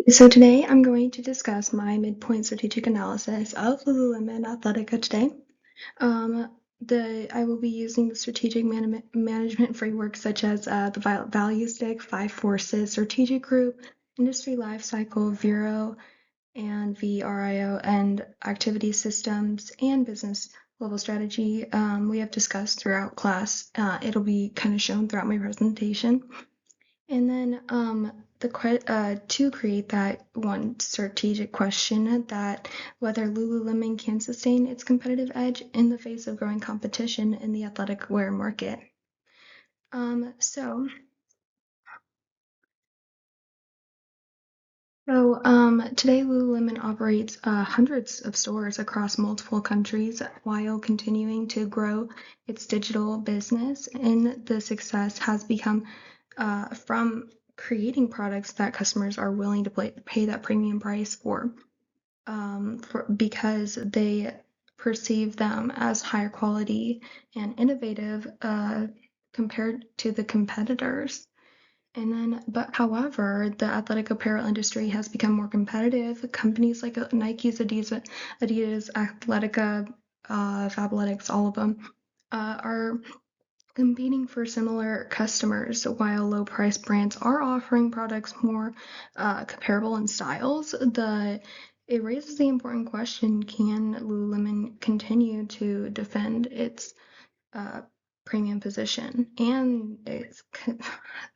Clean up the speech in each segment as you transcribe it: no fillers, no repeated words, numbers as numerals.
So today I'm going to discuss my midpoint strategic analysis of Lululemon Athletica today. I will be using the strategic management framework such as the Value Stick, Five Forces, Strategic Group, Industry Life Cycle, Vero, and VRIO, and Activity Systems and Business Level Strategy. We have discussed throughout class. It'll be kind of shown throughout my presentation. And then to create that one strategic question that whether Lululemon can sustain its competitive edge in the face of growing competition in the athletic wear market. Um, so Today Lululemon operates hundreds of stores across multiple countries while continuing to grow its digital business, and the success has become from creating products that customers are willing to pay that premium price for because they perceive them as higher quality and innovative compared to the competitors. But however, the athletic apparel industry has become more competitive. Companies like Nike's, Adidas, Athletica, Fabletics, all of them are competing for similar customers. While low price brands are offering products more comparable in styles, it raises the important question: can Lululemon continue to defend its uh, premium position and its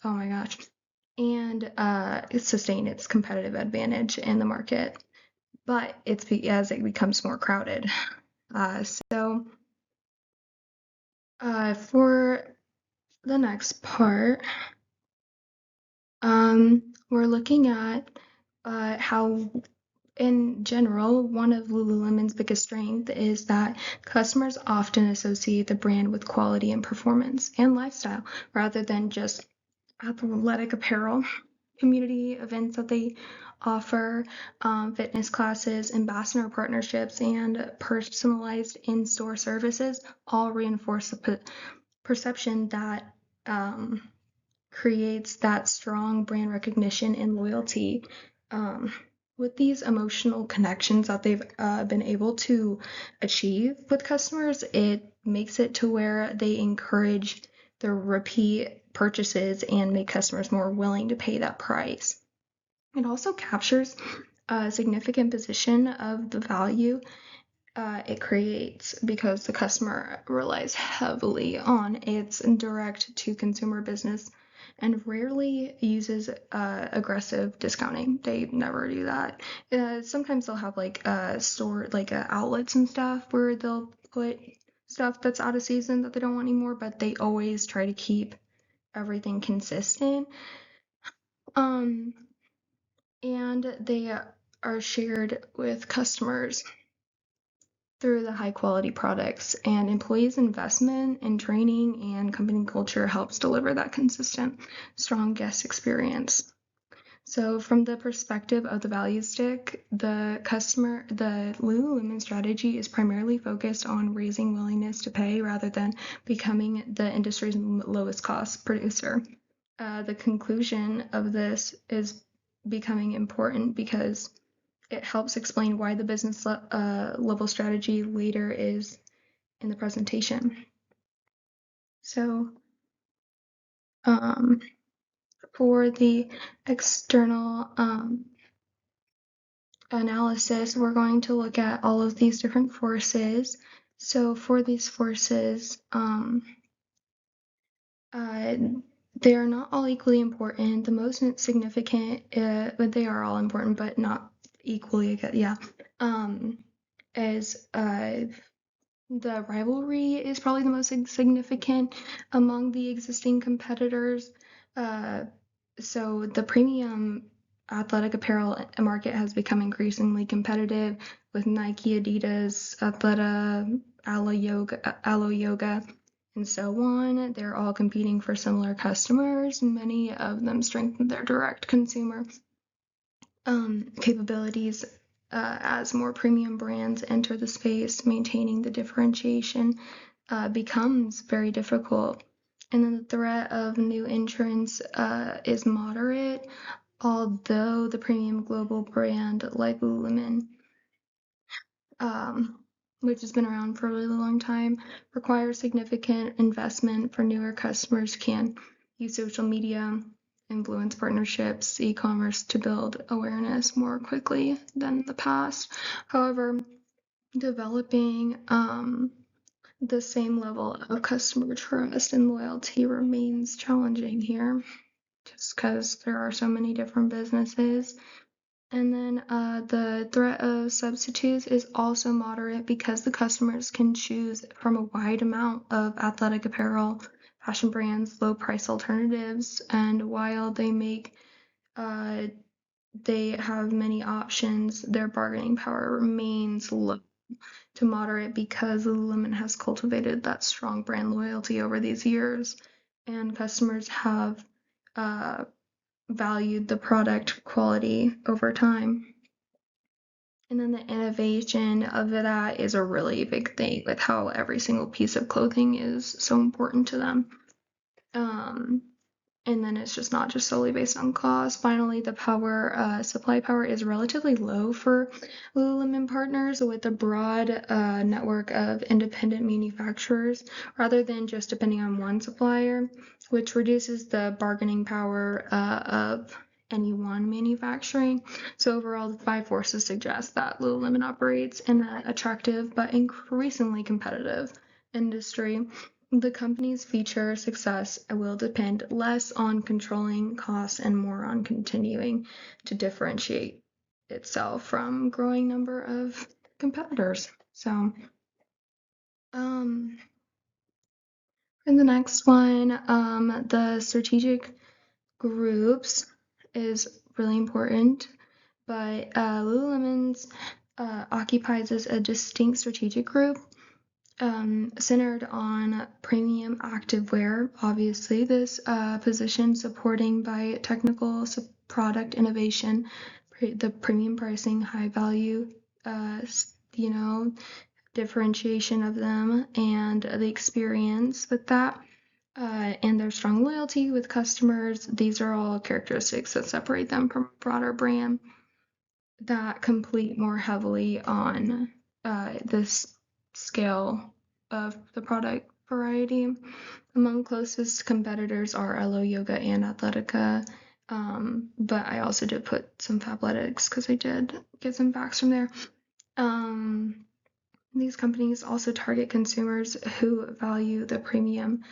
oh my gosh, and sustain its competitive advantage in the market? But as it becomes more crowded. For the next part, we're looking at how, in general, one of Lululemon's biggest strengths is that customers often associate the brand with quality and performance and lifestyle rather than just athletic apparel. Community events that they offer, fitness classes, ambassador partnerships, and personalized in-store services all reinforce the perception that creates that strong brand recognition and loyalty. Um, with these emotional connections that they've been able to achieve with customers, it makes it to where they encourage the repeat purchases and make customers more willing to pay that price. It also captures a significant position of the value it creates because the customer relies heavily on its direct to consumer business and rarely uses aggressive discounting. They never do that. Sometimes they'll have like store like outlets and stuff where they'll put stuff that's out of season that they don't want anymore, but they always try to keep everything consistent. Um, and they are shared with customers through the high quality products, and employees' investment in training and company culture helps deliver that consistent, strong guest experience. So from the perspective of the value stick, the Lululemon strategy is primarily focused on raising willingness to pay rather than becoming the industry's lowest cost producer. The conclusion of this is becoming important because it helps explain why the business level strategy later is in the presentation. So for the external analysis, we're going to look at all of these different forces. So for these forces, they are not all equally important. The most significant, but they are all important, but not equally. Yeah, is the rivalry is probably the most significant among the existing competitors. So the premium athletic apparel market has become increasingly competitive with Nike, Adidas, Athleta, Alo Yoga, and so on. They're all competing for similar customers. Many of them strengthen their direct consumer capabilities as more premium brands enter the space. Maintaining the differentiation becomes very difficult. And then the threat of new entrants is moderate, although the premium global brand like Lululemon, which has been around for a really long time, requires significant investment for newer customers can use social media, influence partnerships, e-commerce to build awareness more quickly than the past. However, developing the same level of customer trust and loyalty remains challenging here just because there are so many different businesses. And then the threat of substitutes is also moderate because the customers can choose from a wide amount of athletic apparel, fashion brands, low price alternatives, and while they have many options, their bargaining power remains low to moderate because Lululemon has cultivated that strong brand loyalty over these years, and customers have uh, valued the product quality over time. And then the innovation of that is a really big thing with how every single piece of clothing is so important to them. Um, and then it's just not just solely based on cost. Finally, the supply power is relatively low for Lululemon partners with a broad network of independent manufacturers rather than just depending on one supplier, which reduces the bargaining power of any one manufacturing. So overall, the five forces suggest that Lululemon operates in an attractive but increasingly competitive industry. The company's future success will depend less on controlling costs and more on continuing to differentiate itself from growing number of competitors. So, in the next one, the strategic groups is really important, but Lululemon's occupies as a distinct strategic group centered on premium activewear. Obviously, this position supporting by technical product innovation, the premium pricing, high value, you know, differentiation of them, and the experience with that. And their strong loyalty with customers. These are all characteristics that separate them from a broader brand that complete more heavily on this scale of the product variety. Among closest competitors are Alo Yoga and Athletica, but I also did put some Fabletics because I did get some facts from there. These companies also target consumers who value the premium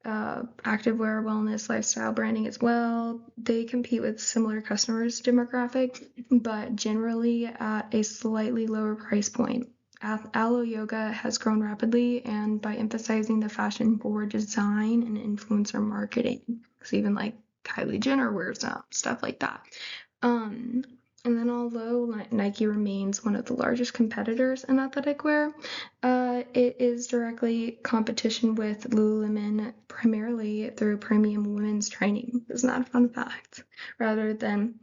activewear, wellness, lifestyle branding as well. They compete with similar customers demographic, but generally at a slightly lower price point. Alo Yoga has grown rapidly and by emphasizing the fashion forward design and influencer marketing. So even like Kylie Jenner wears them, stuff like that. And then although Nike remains one of the largest competitors in athletic wear, it is directly competition with Lululemon primarily through premium women's training. Isn't that a fun fact? Rather than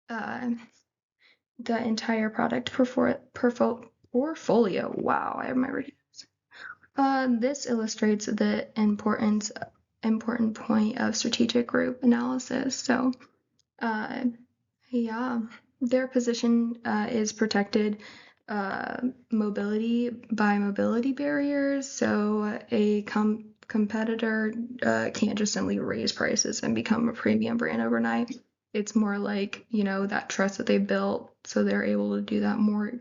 the entire product portfolio. Wow, I have my words. This illustrates the important point of strategic group analysis. So, yeah, their position is protected mobility by mobility barriers. So a competitor can't just simply raise prices and become a premium brand overnight. It's more like, that trust that they built, so they're able to do that more.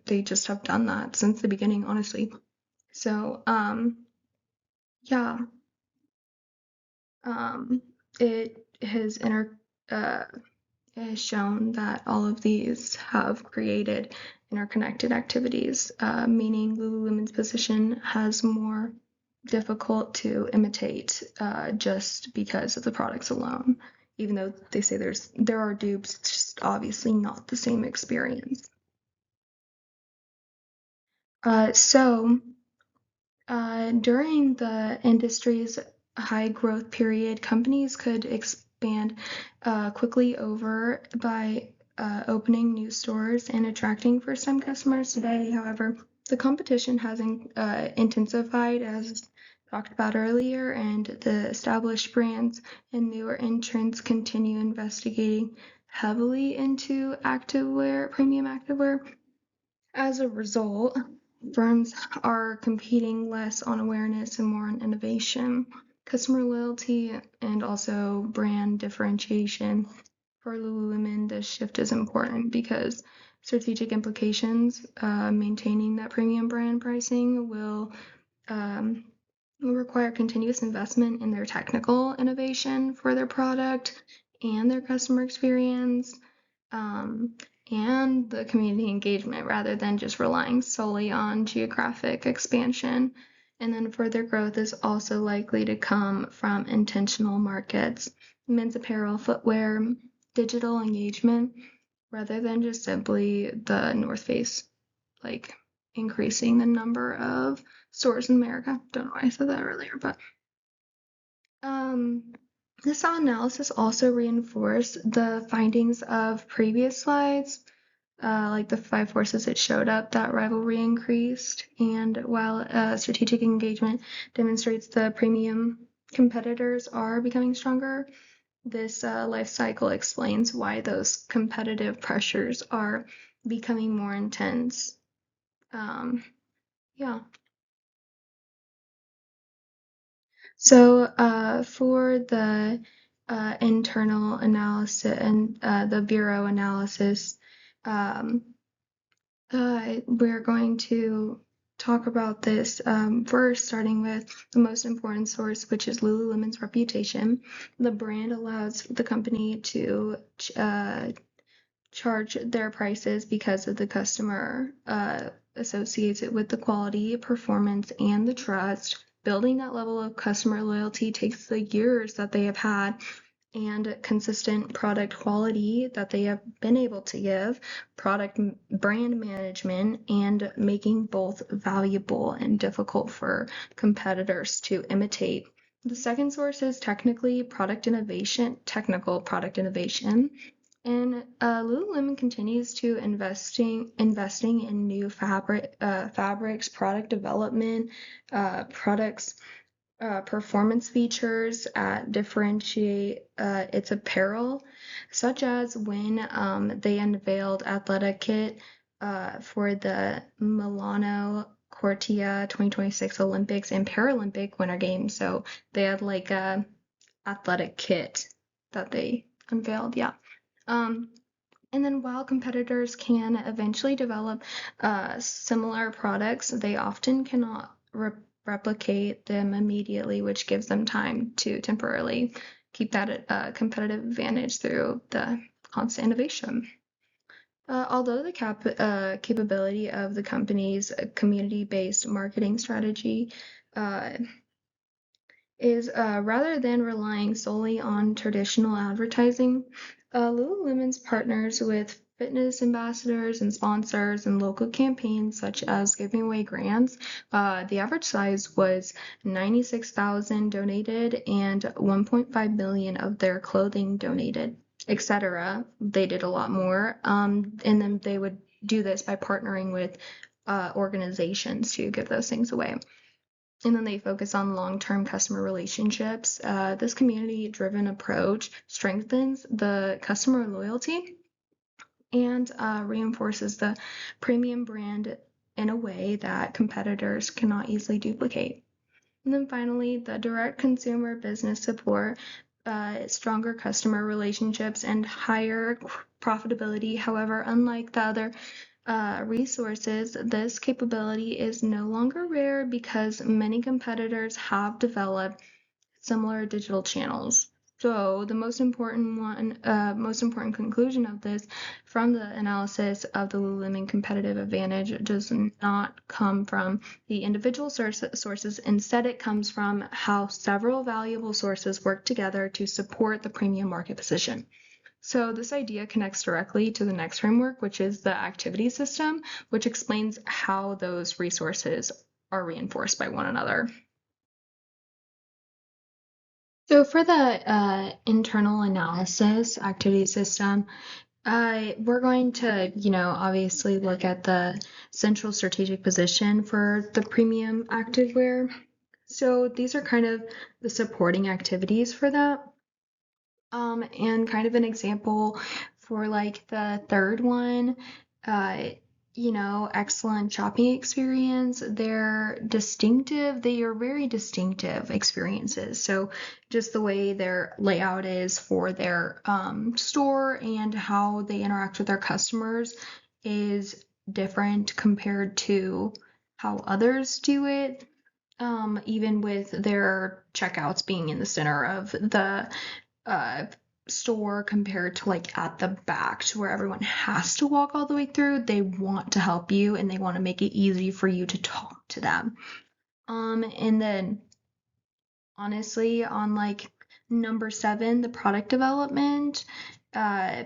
They just have done that since the beginning, honestly. So, yeah, it has has shown that all of these have created interconnected activities, meaning Lululemon's position has more difficult to imitate just because of the products alone. Even though they say there are dupes, it's just obviously not the same experience. During the industry's high growth period, companies could expand quickly over by opening new stores and attracting first-time customers. Today, however, the competition has intensified as talked about earlier, and the established brands and newer entrants continue investigating heavily into activewear, premium activewear. As a result, firms are competing less on awareness and more on innovation, customer loyalty, and also brand differentiation. For Lululemon, this shift is important because strategic implications, maintaining that premium brand pricing will require continuous investment in their technical innovation for their product and their customer experience, um, and the community engagement rather than just relying solely on geographic expansion. And then further growth is also likely to come from intentional markets, men's apparel, footwear, digital engagement, rather than just simply the North Face, like increasing the number of stores in America. Don't know why I said that earlier, but this analysis also reinforced the findings of previous slides, like the 5 forces it showed up that rivalry increased, and while strategic engagement demonstrates the premium competitors are becoming stronger, this life cycle explains why those competitive pressures are becoming more intense. Yeah. So for the internal analysis and the bureau analysis, um, we're going to talk about this first, starting with the most important source, which is Lululemon's reputation. The brand allows the company to charge their prices because of the customer associates it with the quality, performance, and the trust. Building that level of customer loyalty takes the years that they have had and consistent product quality that they have been able to give, product brand management, and making both valuable and difficult for competitors to imitate. The second source is technical product innovation, and Lululemon continues to investing in new fabrics, product development, products, performance features differentiate its apparel, such as when they unveiled athletic kit for the Milano Cortina 2026 Olympics and Paralympic Winter Games. So they had like a athletic kit that they unveiled. Yeah. And then while competitors can eventually develop similar products, they often cannot replicate them immediately, which gives them time to temporarily keep that competitive advantage through the constant innovation. Although the capability of the company's community-based marketing strategy is rather than relying solely on traditional advertising, Lululemon's partners with fitness ambassadors and sponsors and local campaigns such as giving away grants. The average size was 96,000 donated and 1.5 million of their clothing donated, etc. They did a lot more, and then they would do this by partnering with organizations to give those things away. And then they focus on long-term customer relationships. This community-driven approach strengthens the customer loyalty and reinforces the premium brand in a way that competitors cannot easily duplicate. And then finally, the direct consumer business support, stronger customer relationships, and higher profitability. However, unlike the other resources, this capability is no longer rare because many competitors have developed similar digital channels. So the most important conclusion of this from the analysis of the Lululemon competitive advantage does not come from the individual sources. Instead, it comes from how several valuable sources work together to support the premium market position. So this idea connects directly to the next framework, which is the activity system, which explains how those resources are reinforced by one another. So for the internal analysis activity system, we're going to, obviously look at the central strategic position for the premium activewear. So these are kind of the supporting activities for that. And kind of an example for like the third one, uh, excellent shopping experience. They're distinctive, they are very distinctive experiences. So just the way their layout is for their store and how they interact with their customers is different compared to how others do it. Even with their checkouts being in the center of the uh, store compared to like at the back to where everyone has to walk all the way through. They want to help you and they want to make it easy for you to talk to them. And then honestly, on like number 7, the product development, uh,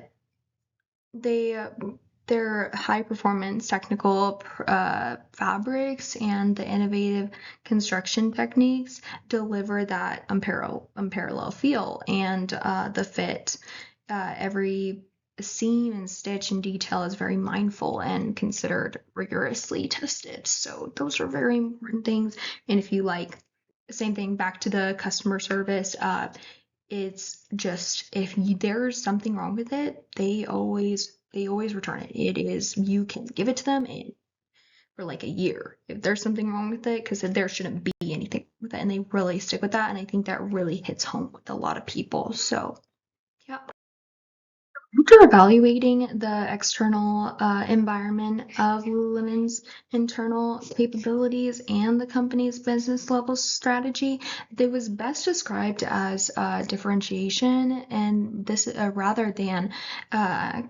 they their high performance technical fabrics and the innovative construction techniques deliver that unparalleled feel and the fit. Every seam and stitch and detail is very mindful and considered rigorously tested. So those are very important things. And if you like, same thing back to the customer service. It's just if there's something wrong with it, they always return it. It is you can give it to them and for like a year if there's something wrong with it because there shouldn't be anything with it, and they really stick with that. And I think that really hits home with a lot of people. So yeah. After evaluating the external environment of Lululemon's internal capabilities and the company's business level strategy, it was best described as differentiation, and this rather than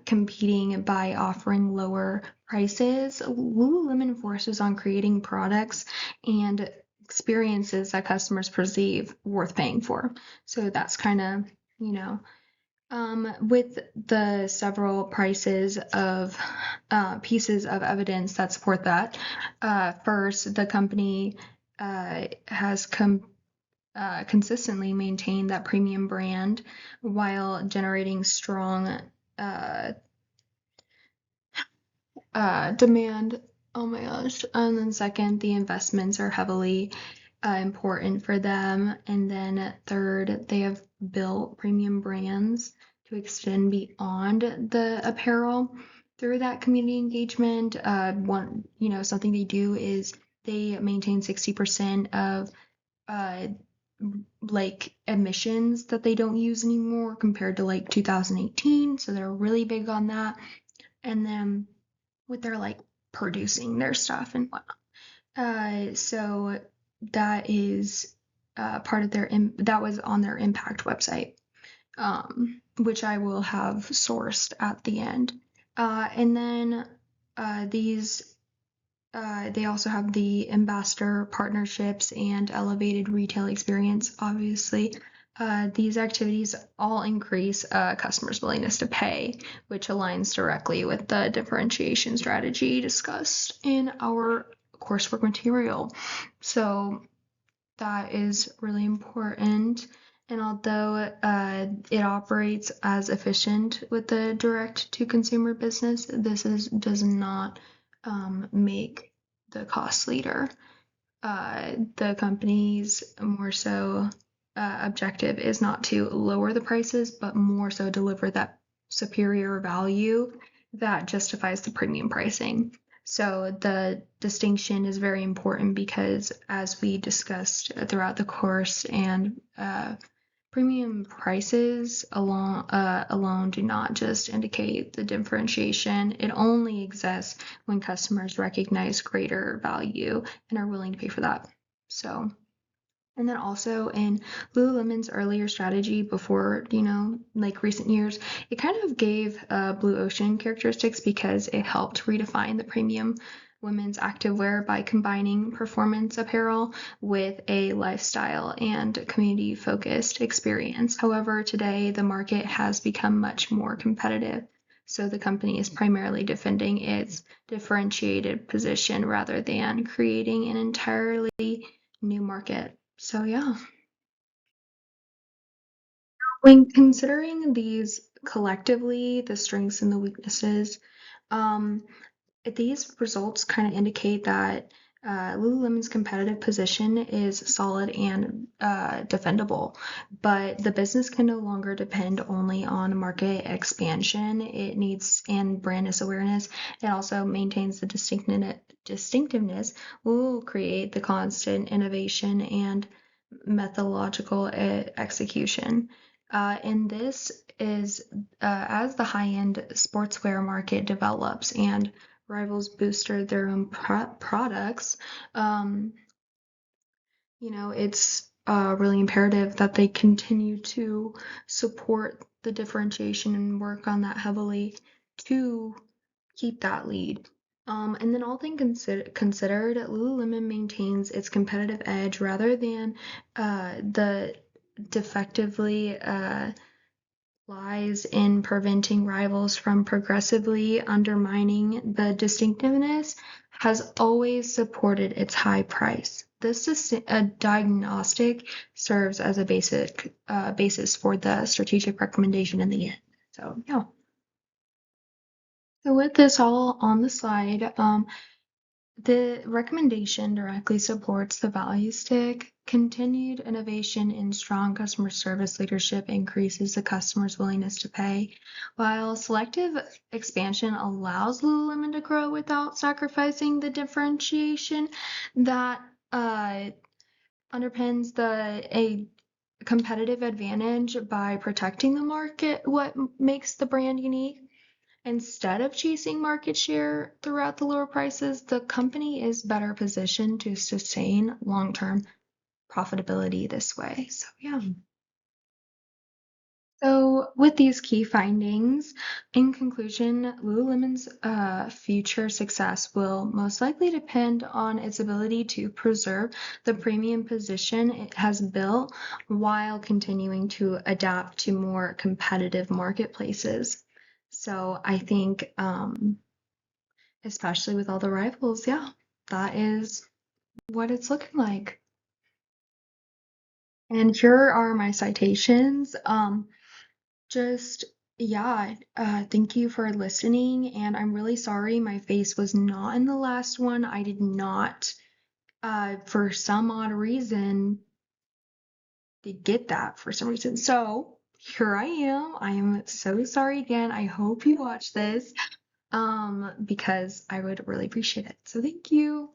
competing by offering lower prices. Lululemon focuses on creating products and experiences that customers perceive worth paying for. So that's kind of, you know, with the several prices of pieces of evidence that support that. First, the company has consistently maintained that premium brand while generating strong uh, demand. Oh my gosh. And then second, the investments are heavily important for them. And then third, they have built premium brands to extend beyond the apparel through that community engagement. Something they do is they maintain 60% of uh, like emissions that they don't use anymore compared to like 2018. So they're really big on that. And then with their like producing their stuff and whatnot. So that is part of that was on their impact website, which I will have sourced at the end. And then these they also have the ambassador partnerships and elevated retail experience, obviously. These activities all increase customers' willingness to pay, which aligns directly with the differentiation strategy discussed in our coursework material. So that is really important. And although it operates as efficient with the direct to consumer business, does not make the cost leader. The company's more so objective is not to lower the prices, but more so deliver that superior value that justifies the premium pricing. So the distinction is very important because, as we discussed throughout the course, and premium prices alone do not just indicate the differentiation. It only exists when customers recognize greater value and are willing to pay for that. So, and then also in Lululemon's earlier strategy before, like recent years, it kind of gave Blue Ocean characteristics because it helped redefine the premium women's activewear by combining performance apparel with a lifestyle and community focused experience. However, today the market has become much more competitive. So the company is primarily defending its differentiated position rather than creating an entirely new market. So yeah. When considering these collectively, the strengths and the weaknesses, um, these results kind of indicate that Lululemon's competitive position is solid and defendable, but the business can no longer depend only on market expansion. It needs and brandness awareness. It also maintains the distinctiveness, will create the constant innovation and methodological execution. And this is as the high-end sportswear market develops and rivals boosted their own products, um, it's really imperative that they continue to support the differentiation and work on that heavily to keep that lead. And then all things considered, Lululemon maintains its competitive edge rather than the defectively lies in preventing rivals from progressively undermining the distinctiveness, has always supported its high price. This diagnostic serves as a basis for the strategic recommendation in the end. So yeah. So with this all on the slide, the recommendation directly supports the value stick. Continued innovation in strong customer service leadership increases the customer's willingness to pay, while selective expansion allows Lululemon to grow without sacrificing the differentiation that underpins a competitive advantage by protecting the market, what makes the brand unique. Instead of chasing market share throughout the lower prices, the company is better positioned to sustain long-term profitability this way. So, yeah. So, with these key findings, in conclusion, Lululemon's future success will most likely depend on its ability to preserve the premium position it has built while continuing to adapt to more competitive marketplaces. So, I think, especially with all the rivals, yeah, that is what it's looking like. And here are my citations. Just, yeah, thank you for listening. And I'm really sorry my face was not in the last one. I did not, for some odd reason, did get that for some reason. So here I am. I am so sorry again. I hope you watch this, because I would really appreciate it. So thank you.